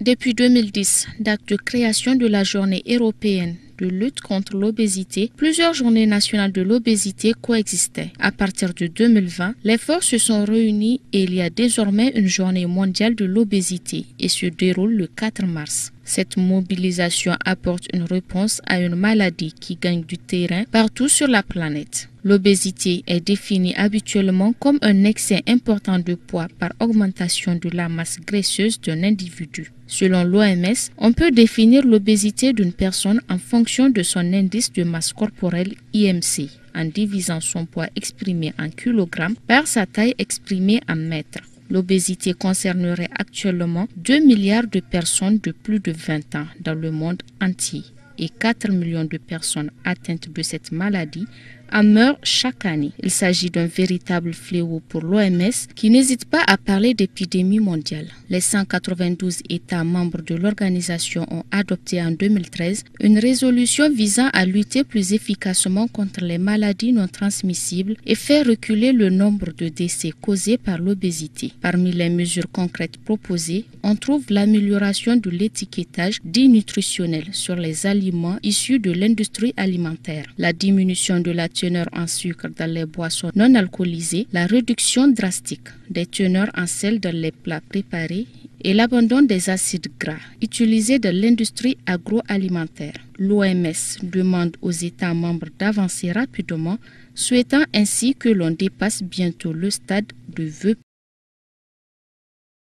Depuis 2010, date de création de la journée européenne de lutte contre l'obésité, plusieurs journées nationales de l'obésité coexistaient. À partir de 2020, les forces se sont réunies et il y a désormais une journée mondiale de l'obésité et se déroule le 4 mars. Cette mobilisation apporte une réponse à une maladie qui gagne du terrain partout sur la planète. L'obésité est définie habituellement comme un excès important de poids par augmentation de la masse graisseuse d'un individu. Selon l'OMS, on peut définir l'obésité d'une personne en fonction de son indice de masse corporelle IMC, en divisant son poids exprimé en kilogrammes par sa taille exprimée en mètres. L'obésité concernerait actuellement 2 milliards de personnes de plus de 20 ans dans le monde entier et 4 millions de personnes atteintes de cette maladie en meurent chaque année. Il s'agit d'un véritable fléau pour l'OMS qui n'hésite pas à parler d'épidémie mondiale. Les 192 États membres de l'organisation ont adopté en 2013 une résolution visant à lutter plus efficacement contre les maladies non transmissibles et faire reculer le nombre de décès causés par l'obésité. Parmi les mesures concrètes proposées, on trouve l'amélioration de l'étiquetage dit nutritionnel sur les aliments issus de l'industrie alimentaire, la diminution de la teneur en sucre dans les boissons non alcoolisées, la réduction drastique des teneurs en sel dans les plats préparés et l'abandon des acides gras utilisés dans l'industrie agroalimentaire. L'OMS demande aux États membres d'avancer rapidement, souhaitant ainsi que l'on dépasse bientôt le stade de vœux